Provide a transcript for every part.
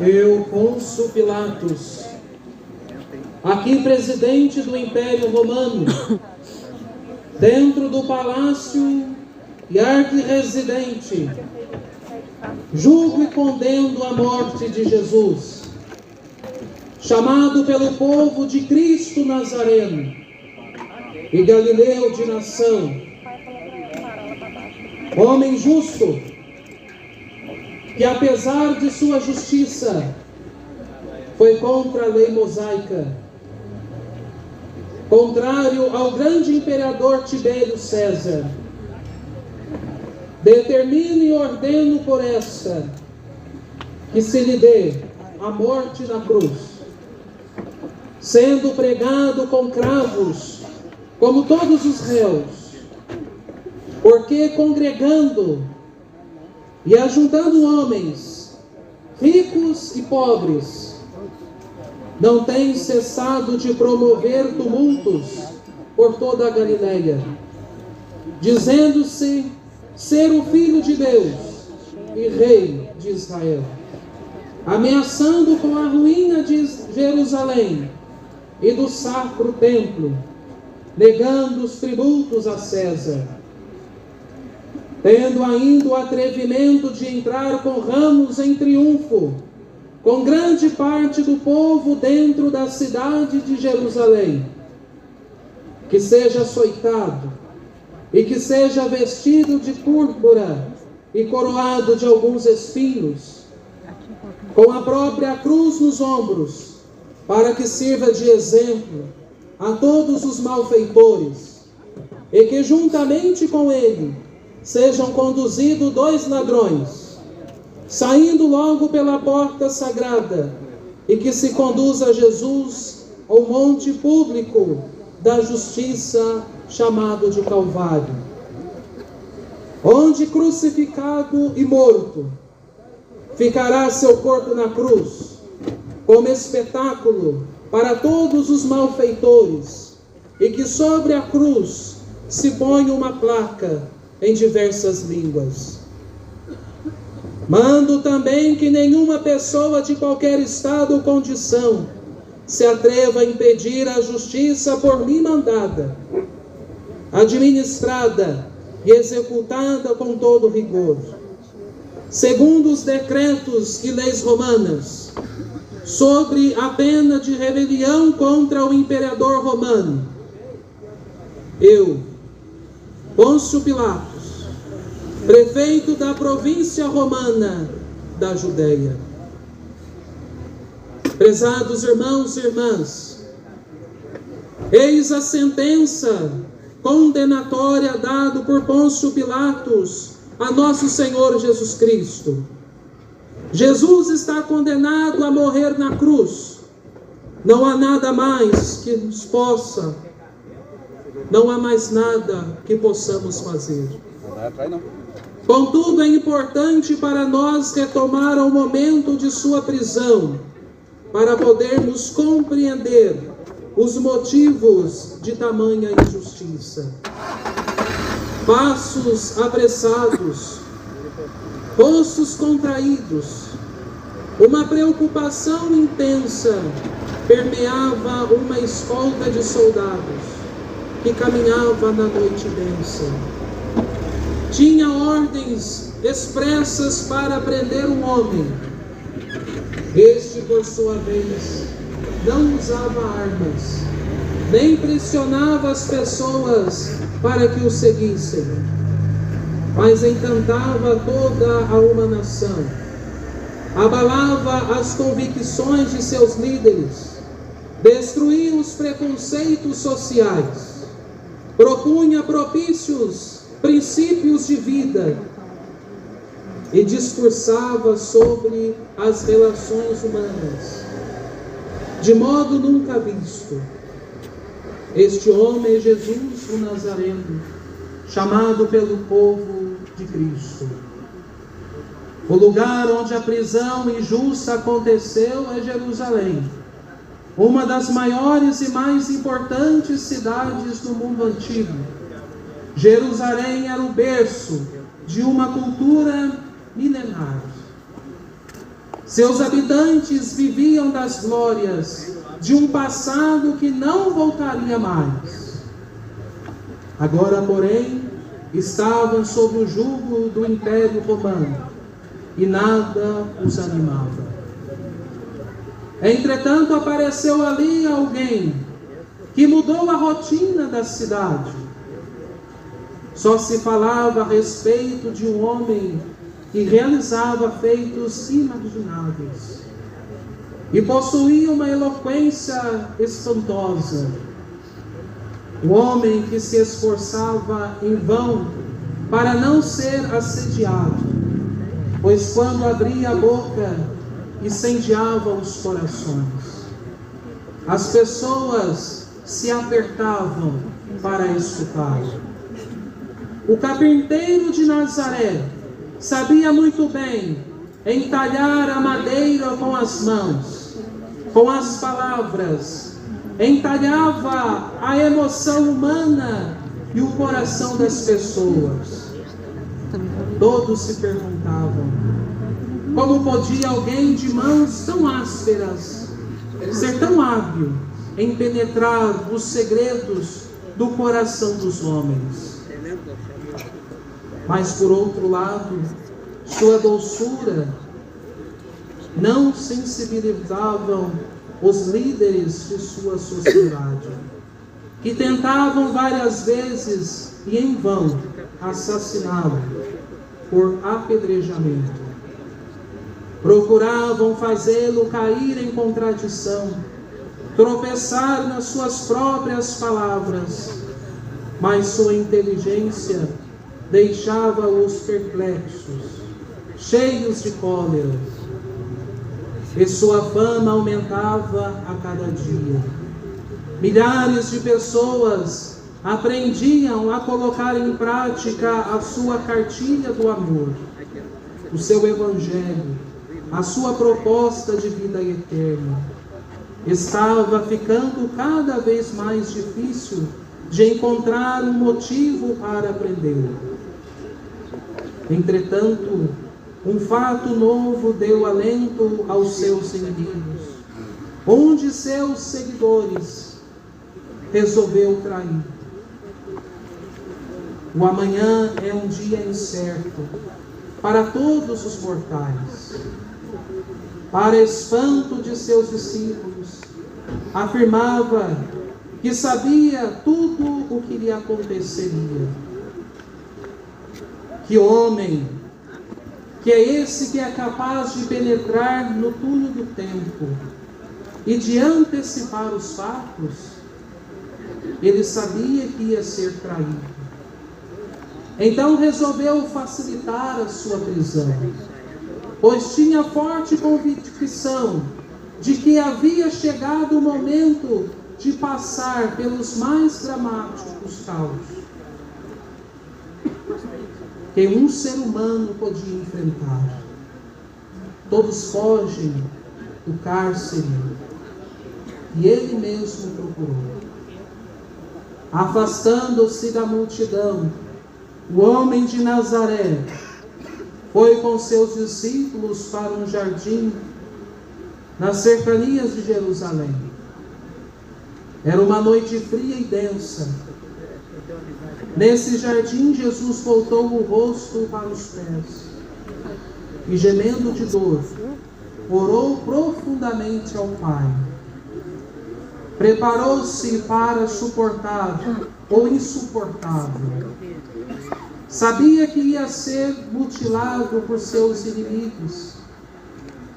Eu, Pôncio Pilatos, aqui presidente do Império Romano, dentro do palácio e arquirresidente, julgo e condeno a morte de Jesus, chamado pelo povo de Cristo Nazareno e Galileu de nação, homem justo, que apesar de sua justiça, foi contra a lei mosaica, contrário ao grande imperador Tibério César. Determino e ordeno por esta que se lhe dê a morte na cruz, sendo pregado com cravos, como todos os réus, porque congregando e ajuntando homens, ricos e pobres, não tem cessado de promover tumultos por toda a Galileia, dizendo-se ser o Filho de Deus e Rei de Israel, ameaçando com a ruína de Jerusalém e do sacro templo, negando os tributos a César, tendo ainda o atrevimento de entrar com ramos em triunfo, com grande parte do povo dentro da cidade de Jerusalém, que seja açoitado, e que seja vestido de púrpura e coroado de alguns espinhos, com a própria cruz nos ombros, para que sirva de exemplo a todos os malfeitores, e que juntamente com ele sejam conduzidos 2 ladrões, saindo logo pela porta sagrada, e que se conduza Jesus ao monte público da justiça, chamado de Calvário, onde crucificado e morto ficará seu corpo na cruz, como espetáculo para todos os malfeitores, e que sobre a cruz se ponha uma placa em diversas línguas. Mando também que nenhuma pessoa de qualquer estado ou condição se atreva a impedir a justiça por mim mandada, administrada e executada com todo rigor, segundo os decretos e leis romanas, sobre a pena de rebelião contra o imperador romano. Eu, Pôncio Pilatos, prefeito da província romana da Judeia. Prezados irmãos e irmãs, eis a sentença condenatória dada por Pôncio Pilatos a nosso Senhor Jesus Cristo. Jesus está condenado a morrer na cruz. Não há nada mais que nos possa, não há mais nada que possamos fazer. Contudo, é importante para nós retomar o momento de sua prisão, para podermos compreender os motivos de tamanha injustiça. Passos apressados, rostos contraídos, uma preocupação intensa permeava uma escolta de soldados que caminhava na noite densa. Tinha ordens expressas para prender um homem. Este, por sua vez, não usava armas, nem pressionava as pessoas para que o seguissem, mas encantava toda a uma nação, abalava as convicções de seus líderes, destruía os preconceitos sociais, propunha propícios princípios de vida e discursava sobre as relações humanas, de modo nunca visto. Este homem é Jesus o Nazareno, chamado pelo povo de Cristo. O lugar onde a prisão injusta aconteceu é Jerusalém, uma das maiores e mais importantes cidades do mundo antigo. Jerusalém era o berço de uma cultura milenar. Seus habitantes viviam das glórias de um passado que não voltaria mais. Agora, porém, estavam sob o jugo do Império Romano e nada os animava. Entretanto, apareceu ali alguém que mudou a rotina da cidade. Só se falava a respeito de um homem que realizava feitos inimagináveis e possuía uma eloquência espantosa. O homem que se esforçava em vão para não ser assediado, pois quando abria a boca, incendiava os corações. As pessoas se apertavam para escutá-lo. O carpinteiro de Nazaré sabia muito bem entalhar a madeira com as mãos, com as palavras, entalhava a emoção humana e o coração das pessoas. Todos se perguntavam: como podia alguém de mãos tão ásperas ser tão hábil em penetrar os segredos do coração dos homens? Mas, por outro lado, sua doçura não sensibilizavam os líderes de sua sociedade, que tentavam várias vezes e em vão assassiná-lo por apedrejamento. Procuravam fazê-lo cair em contradição, tropeçar nas suas próprias palavras, mas sua inteligência deixava-os perplexos, cheios de cólera, e sua fama aumentava a cada dia. Milhares de pessoas aprendiam a colocar em prática a sua cartilha do amor, o seu evangelho, a sua proposta de vida eterna. Estava ficando cada vez mais difícil de encontrar um motivo para aprendê-lo. Entretanto, um fato novo deu alento aos seus inimigos. Um de seus seguidores resolveu trair. O amanhã é um dia incerto para todos os mortais. Para espanto de seus discípulos, afirmava que sabia tudo o que lhe aconteceria. Que homem que é esse que é capaz de penetrar no túnel do tempo e de antecipar os fatos? Ele sabia que ia ser traído. Então resolveu facilitar a sua prisão, pois tinha forte convicção de que havia chegado o momento de passar pelos mais dramáticos caos que um ser humano podia enfrentar. Todos fogem do cárcere e ele mesmo procurou. Afastando-se da multidão, o homem de Nazaré foi com seus discípulos para um jardim nas cercanias de Jerusalém. Era uma noite fria e densa. Nesse jardim, Jesus voltou o rosto para os pés e, gemendo de dor, orou profundamente ao Pai. Preparou-se para suportar o insuportável. Sabia que ia ser mutilado por seus inimigos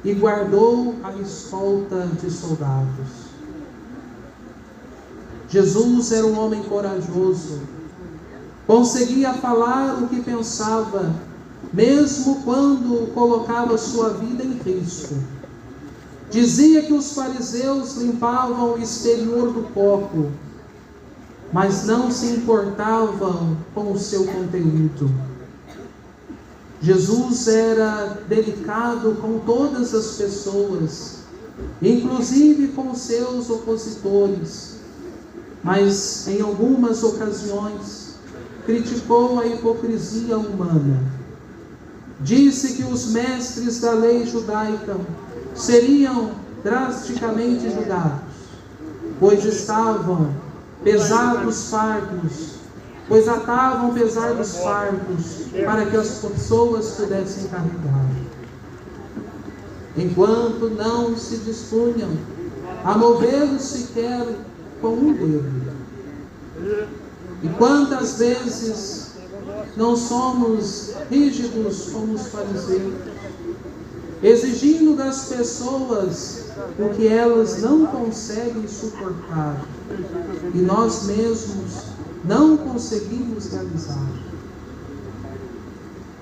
e guardou a escolta de soldados. Jesus era um homem corajoso. Conseguia falar o que pensava, mesmo quando colocava sua vida em risco. Dizia que os fariseus limpavam o exterior do copo, mas não se importavam com o seu conteúdo. Jesus era delicado com todas as pessoas, inclusive com seus opositores, mas em algumas ocasiões criticou a hipocrisia humana. disse que os mestres da lei judaica seriam drasticamente julgados, pois estavam pesados fardos, pois atavam pesados fardos para que as pessoas pudessem carregar, enquanto não se dispunham a movê-los sequer com um dedo. E quantas vezes não somos rígidos como os fariseus, exigindo das pessoas o que elas não conseguem suportar e nós mesmos não conseguimos realizar.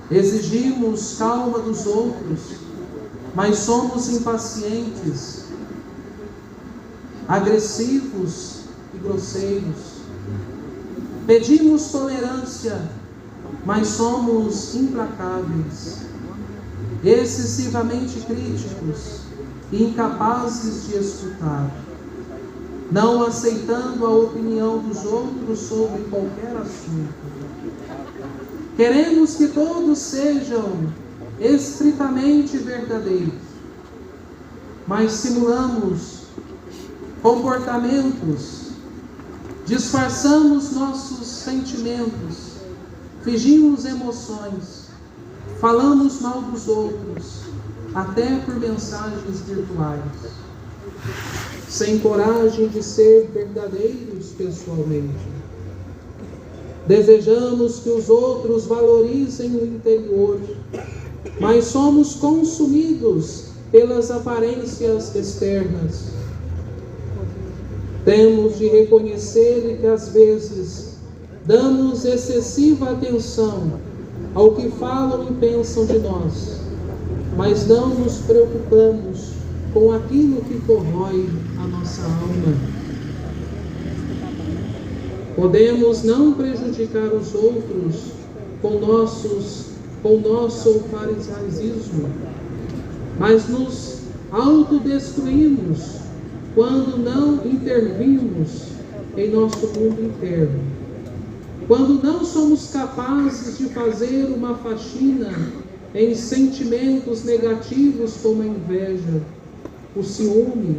Exigimos calma dos outros, mas somos impacientes, agressivos e grosseiros. Pedimos tolerância, mas somos implacáveis, excessivamente críticos e incapazes de escutar, não aceitando a opinião dos outros sobre qualquer assunto. Queremos que todos sejam estritamente verdadeiros, mas simulamos comportamentos, disfarçamos nossos sentimentos, fingimos emoções, falamos mal dos outros, até por mensagens virtuais, sem coragem de ser verdadeiros pessoalmente. Desejamos que os outros valorizem o interior, mas somos consumidos pelas aparências externas. Temos de reconhecer que às vezes damos excessiva atenção ao que falam e pensam de nós, mas não nos preocupamos com aquilo que corrói a nossa alma. Podemos não prejudicar os outros com nosso farisaísmo, mas nos autodestruímos quando não intervimos em nosso mundo interno, quando não somos capazes de fazer uma faxina em sentimentos negativos como a inveja, o ciúme,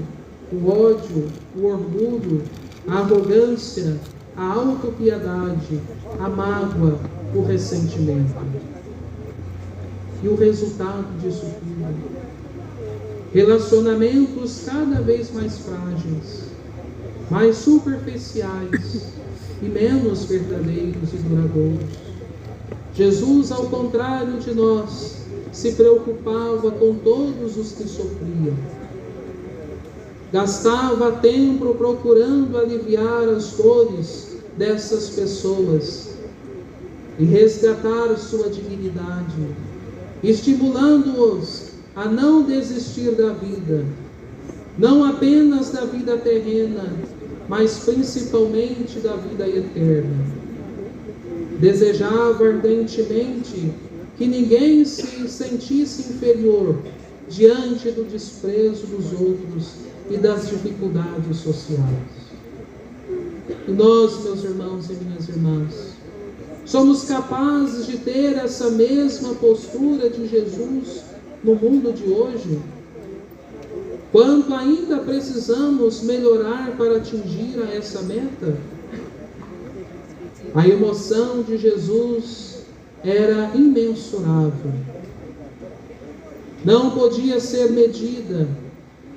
o ódio, o orgulho, a arrogância, a autopiedade, a mágoa, o ressentimento. E o resultado disso tudo? Relacionamentos cada vez mais frágeis, mais superficiais e menos verdadeiros e duradouros. Jesus, ao contrário de nós, se preocupava com todos os que sofriam. Gastava tempo procurando aliviar as dores dessas pessoas e resgatar sua dignidade, estimulando-os a não desistir da vida, não apenas da vida terrena, mas principalmente da vida eterna. Desejava ardentemente que ninguém se sentisse inferior diante do desprezo dos outros e das dificuldades sociais. E nós, meus irmãos e minhas irmãs, somos capazes de ter essa mesma postura de Jesus no mundo de hoje? Quanto ainda precisamos melhorar para atingir a essa meta? A emoção de Jesus era imensurável. Não podia ser medida,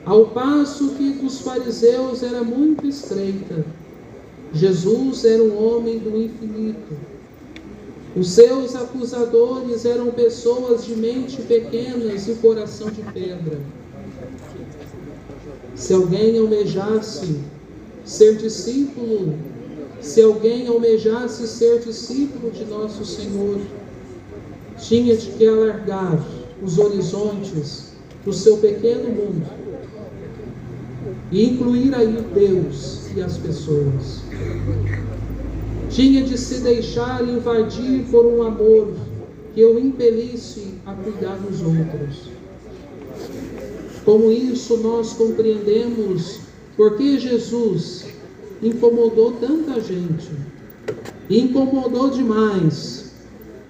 ao passo que dos fariseus era muito estreita. Jesus era um homem do infinito. Os seus acusadores eram pessoas de mente pequenas e coração de pedra. Se alguém almejasse ser discípulo de nosso Senhor, tinha de que alargar os horizontes do seu pequeno mundo e incluir aí Deus e as pessoas. Tinha de se deixar invadir por um amor que o impelisse a cuidar dos outros. Com isso, nós compreendemos por que Jesus incomodou tanta gente, e incomodou demais,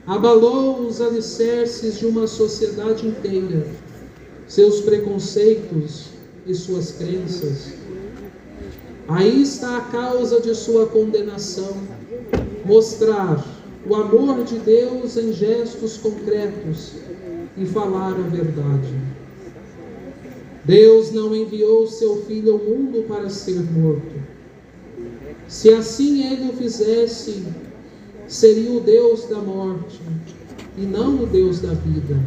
abalou os alicerces de uma sociedade inteira, seus preconceitos e suas crenças. Aí está a causa de sua condenação: mostrar o amor de Deus em gestos concretos e falar a verdade. Deus não enviou seu Filho ao mundo para ser morto. Se assim ele o fizesse, seria o Deus da morte e não o Deus da vida.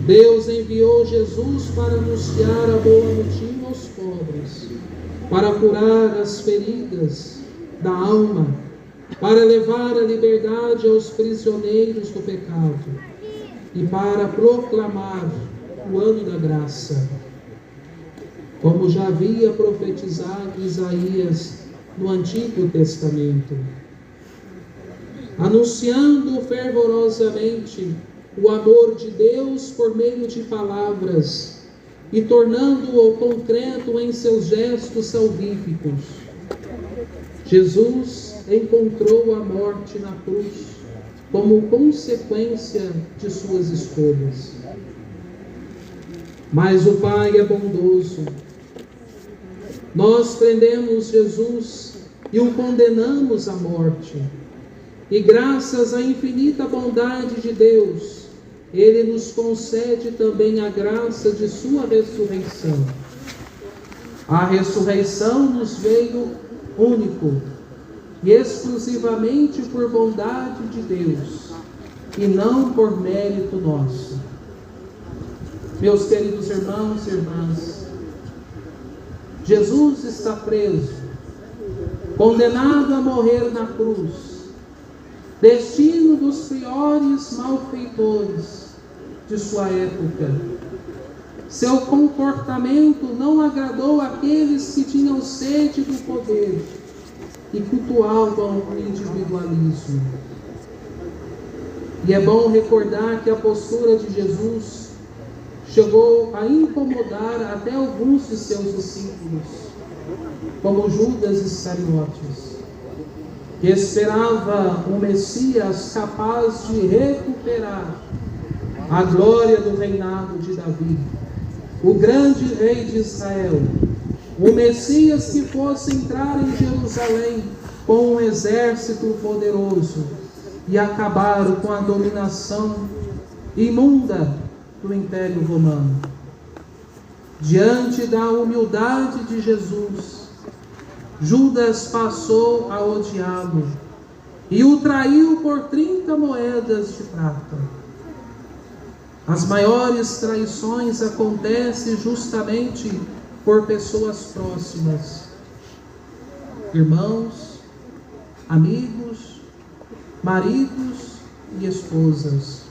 Deus enviou Jesus para anunciar a boa notícia aos pobres, para curar as feridas da alma, para levar a liberdade aos prisioneiros do pecado e para proclamar o ano da graça, como já havia profetizado Isaías no Antigo Testamento, anunciando fervorosamente o amor de Deus por meio de palavras e tornando-o concreto em seus gestos salvíficos. Jesus encontrou a morte na cruz como consequência de suas escolhas. Mas o Pai é bondoso. Nós prendemos Jesus e o condenamos à morte. E graças à infinita bondade de Deus, Ele nos concede também a graça de sua ressurreição. A ressurreição nos veio único e exclusivamente por bondade de Deus, e não por mérito nosso. Meus queridos irmãos e irmãs, Jesus está preso, condenado a morrer na cruz, destino dos piores malfeitores de sua época. Seu comportamento não agradou àqueles que tinham sede do poder e cultuavam o individualismo. E é bom recordar que a postura de Jesus chegou a incomodar até alguns de seus discípulos, como Judas Iscariotes, que esperava um Messias capaz de recuperar a glória do reinado de Davi, o grande rei de Israel, o Messias que fosse entrar em Jerusalém com um exército poderoso e acabar com a dominação imunda do Império Romano. Diante da humildade de Jesus, Judas passou a odiá-lo e o traiu por 30 moedas de prata. As maiores traições acontecem justamente por pessoas próximas, irmãos, amigos, maridos e esposas.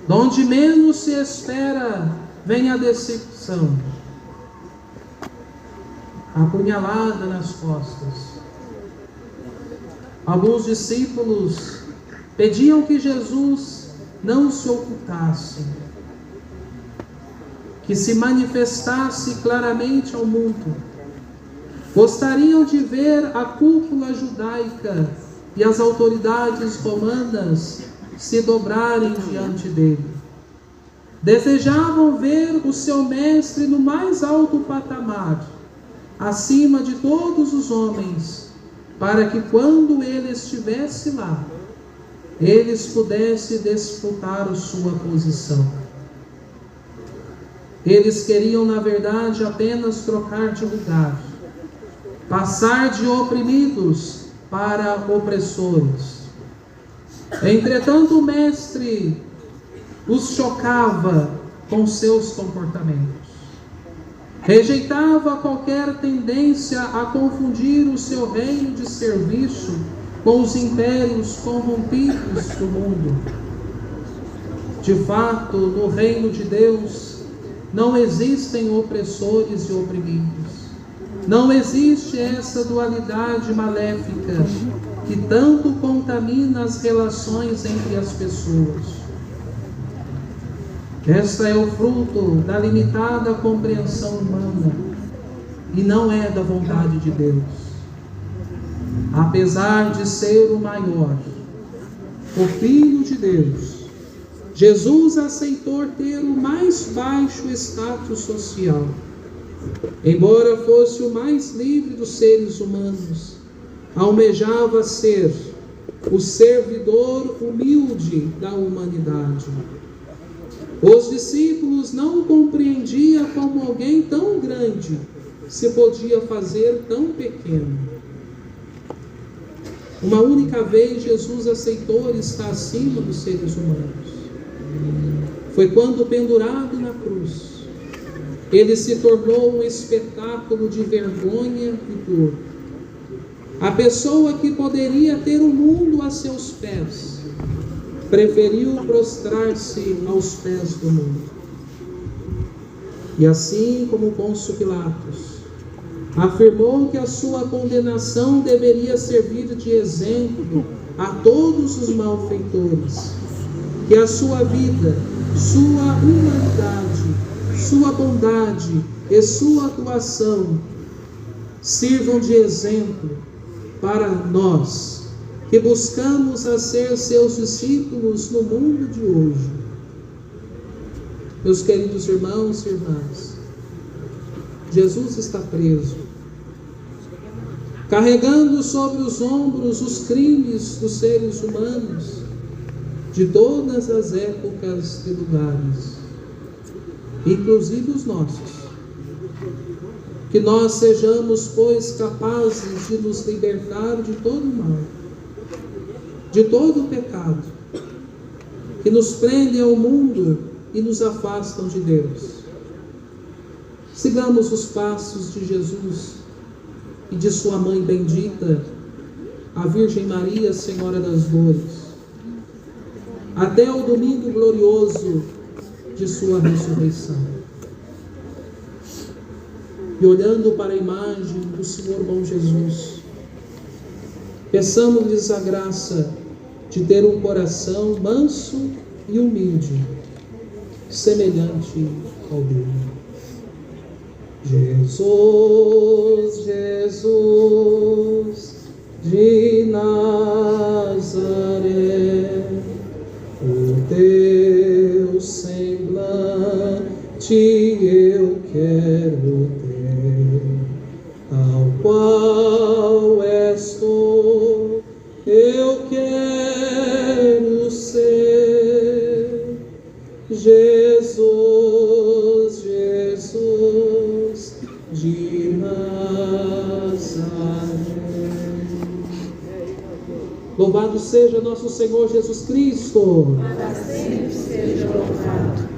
Donde menos se espera, vem a decepção, a punhalada nas costas. Alguns discípulos pediam que Jesus não se ocultasse, que se manifestasse claramente ao mundo. Gostariam de ver a cúpula judaica e as autoridades romanas se dobrarem diante dele. Desejavam ver o seu mestre no mais alto patamar, acima de todos os homens, para que quando ele estivesse lá, eles pudessem disputar sua posição. Eles queriam, na verdade, apenas trocar de lugar, passar de oprimidos para opressores. Entretanto, o mestre os chocava com seus comportamentos. Rejeitava qualquer tendência a confundir o seu reino de serviço com os impérios corrompidos do mundo. De fato, no reino de Deus não existem opressores e oprimidos. Não existe essa dualidade maléfica que tanto contamina as relações entre as pessoas. Esta é o fruto da limitada compreensão humana e não é da vontade de Deus. Apesar de ser o maior, o Filho de Deus, Jesus aceitou ter o mais baixo status social. Embora fosse o mais livre dos seres humanos, almejava ser o servidor humilde da humanidade. Os discípulos não compreendiam como alguém tão grande se podia fazer tão pequeno. Uma única vez Jesus aceitou estar acima dos seres humanos. Foi quando, pendurado na cruz, ele se tornou um espetáculo de vergonha e dor. A pessoa que poderia ter o mundo a seus pés, preferiu prostrar-se aos pés do mundo. E assim como Pôncio Pilatos afirmou que a sua condenação deveria servir de exemplo a todos os malfeitores, que a sua vida, sua humanidade, sua bondade e sua atuação sirvam de exemplo para nós, que buscamos a ser seus discípulos no mundo de hoje. Meus queridos irmãos e irmãs, Jesus está preso, carregando sobre os ombros os crimes dos seres humanos, de todas as épocas e lugares, inclusive os nossos. Que nós sejamos, pois, capazes de nos libertar de todo o mal, de todo o pecado, que nos prende ao mundo e nos afastam de Deus. Sigamos os passos de Jesus e de sua mãe bendita, a Virgem Maria, Senhora das Dores, até o domingo glorioso de sua ressurreição. E olhando para a imagem do Senhor bom Jesus, peçamos-lhes a graça de ter um coração manso e humilde, semelhante ao dele. Jesus, Jesus de Nazaré, o teu semblante eu quero ter, tal qual és tu, eu quero ser. Jesus, Jesus de Nazaré. Louvado seja nosso Senhor Jesus Cristo. Para sempre seja louvado.